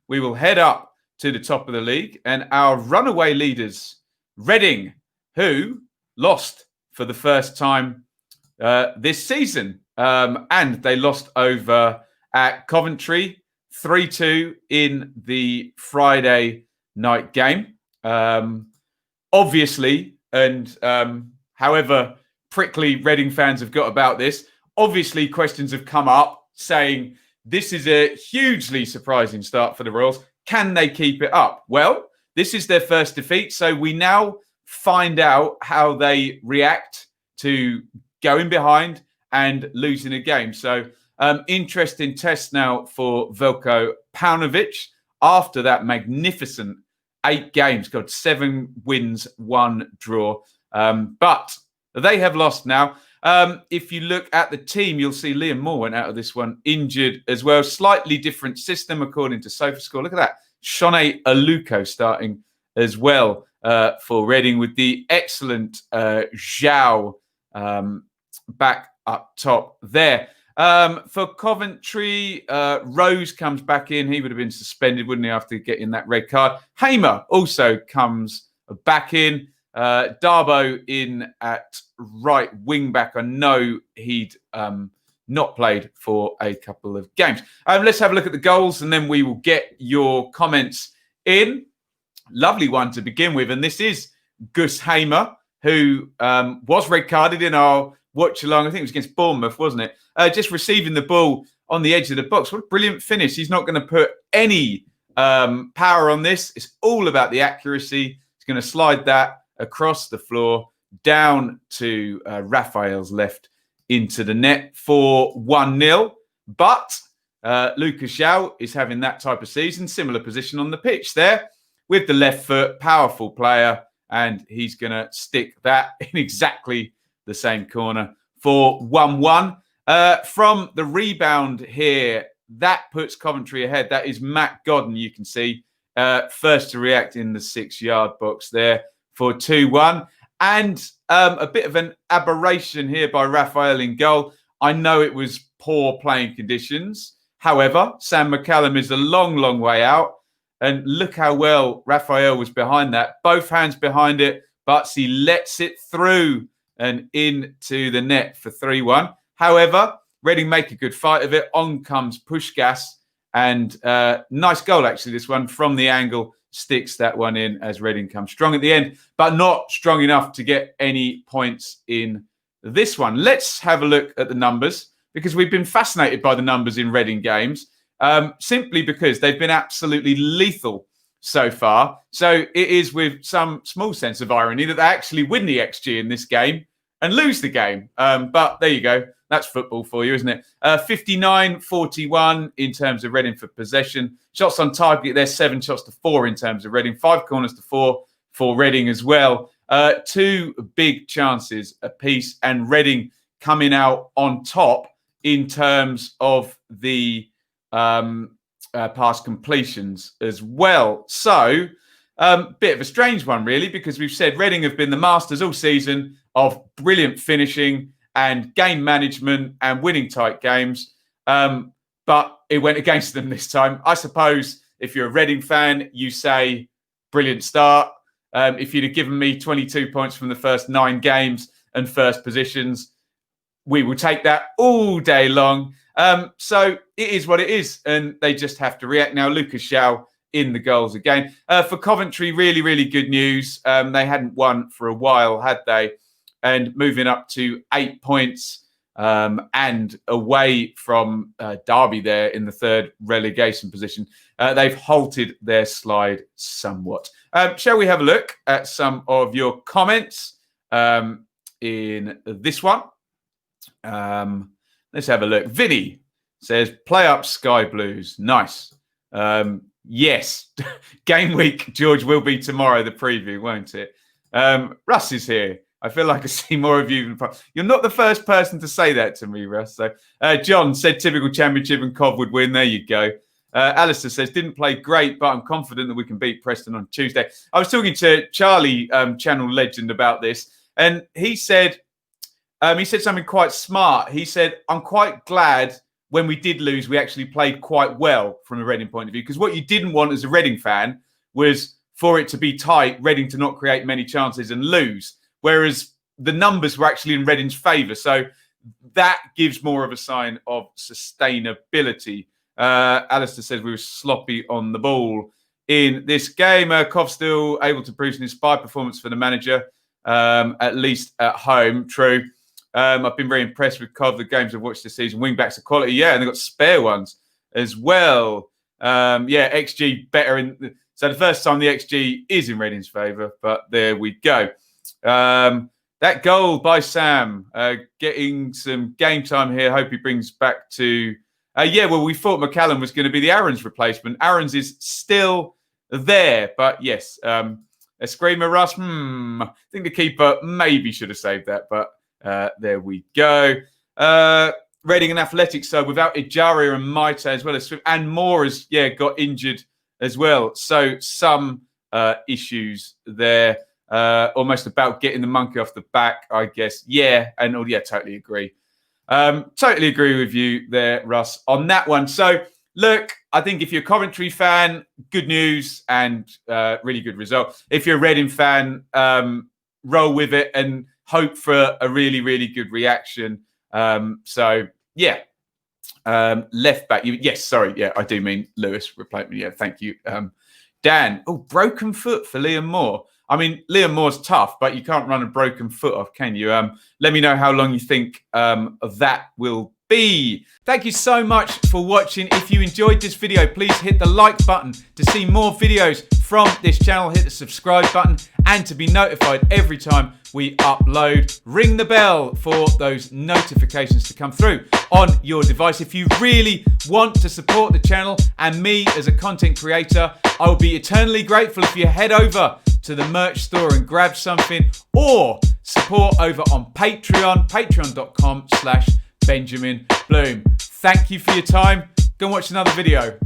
we will head up to the top of the league, and our runaway leaders, Reading, who lost for the first time this season, and they lost over at Coventry 3-2 in the Friday night game. Obviously, and however prickly Reading fans have got about this, obviously questions have come up saying this is a hugely surprising start for the Royals. Can they keep it up? Well, this is their first defeat, so we now find out how they react to going behind and losing a game. So interesting test now for Veljko Paunovic after that magnificent 8 games, got 7 wins, 1 draw. But they have lost now. If you look at the team, you'll see Liam Moore went out of this one injured as well. Slightly different system according to SofaScore. Look at that. Shone Aluko starting as well for Reading with the excellent Zhao back up top there. For Coventry, Rose comes back in. He would have been suspended, wouldn't he, after getting that red card. Hamer also comes back in. Darbo in at right wing back. I know he'd not played for a couple of games. Let's have a look at the goals and then we will get your comments in. Lovely one to begin with. And this is Gus Hamer, who was red carded in our watch along. I think it was against Bournemouth, wasn't it? Just receiving the ball on the edge of the box. What a brilliant finish. He's not going to put any power on this. It's all about the accuracy. He's going to slide that across the floor down to Raphael's left into the net for 1-0. But Lucas Zhao is having that type of season. Similar position on the pitch there with the left foot. Powerful player. And he's going to stick that in exactly the same corner for 1-1. From the rebound here, that puts Coventry ahead. That is Matt Godden, you can see. First to react in the 6-yard box there for 2-1. And a bit of an aberration here by Raphael in goal. I know it was poor playing conditions. However, Sam McCallum is a long, long way out. And look how well Raphael was behind that. Both hands behind it, but he lets it through and into the net for 3-1. However, Reading make a good fight of it. On comes Pushkas. And nice goal, actually, this one from the angle. Sticks that one in as Reading comes strong at the end, but not strong enough to get any points in this one. Let's have a look at the numbers because we've been fascinated by the numbers in Reading games simply because they've been absolutely lethal so far. So it is with some small sense of irony that they actually win the XG in this game and lose the game. But there you go. That's football for you, isn't it? 59-41 in terms of Reading for possession. Shots on target, there's 7 shots to 4 in terms of Reading. 5 corners to 4 for Reading as well. 2 big chances apiece, and Reading coming out on top in terms of the pass completions as well. So, bit of a strange one, really, because we've said Reading have been the masters all season of brilliant finishing and game management and winning tight games. But it went against them this time. I suppose if you're a Reading fan, you say, brilliant start. If you'd have given me 22 points from the first 9 games and first positions, we will take that all day long. So it is what it is. And they just have to react. Now, Lucas Zhao in the goals again. For Coventry, really, really good news. They hadn't won for a while, had they? And moving up to 8 points and away from Derby there in the 3rd relegation position. They've halted their slide somewhat. Shall we have a look at some of your comments in this one? Let's have a look. Vinny says, play up Sky Blues. Nice. Yes. Game week, George, will be tomorrow, the preview, won't it? Russ is here. I feel like I see more of you. You're not the first person to say that to me, Russ. So, John said typical championship and Cov would win. There you go. Alistair says, didn't play great, but I'm confident that we can beat Preston on Tuesday. I was talking to Charlie, Channel Legend, about this, and he said something quite smart. He said, I'm quite glad when we did lose, we actually played quite well from a Reading point of view. Because what you didn't want as a Reading fan was for it to be tight, Reading to not create many chances and lose. Whereas the numbers were actually in Reading's favour. So that gives more of a sign of sustainability. Alistair says we were sloppy on the ball in this game. Cov still able to produce an inspired performance for the manager, at least at home. True. I've been very impressed with Cov, the games I've watched this season. Wing-backs are quality, yeah, and they've got spare ones as well. XG better. So the first time the XG is in Reading's favour, but there we go. That goal by Sam, getting some game time here. Hope he brings back to... we thought McCallum was going to be the Aaron's replacement. Aaron's is still there, but yes, a screamer, Russ. I think the keeper maybe should have saved that, but there we go. Reading and Athletic, so without Ejaria and Maite as well as Swift, and Moore has got injured as well. So some issues there. Almost about getting the monkey off the back, I guess. Totally agree. Totally agree with you there, Russ, on that one. So, look, I think if you're a Coventry fan, good news and really good result. If you're a Reading fan, roll with it and hope for a really, really good reaction. Left back. I do mean Lewis replacement. Yeah, thank you. Dan. Oh, broken foot for Liam Moore. I mean, Liam Moore's tough, but you can't run a broken foot off, can you? Let me know how long you think that will be. Thank you so much for watching. If you enjoyed this video, please hit the like button to see more videos from this channel. Hit the subscribe button and to be notified every time we upload. Ring the bell for those notifications to come through on your device. If you really want to support the channel and me as a content creator, I will be eternally grateful if you head over to the merch store and grab something, or support over on Patreon, patreon.com/Benjamin Bloom. Thank you for your time. Go and watch another video.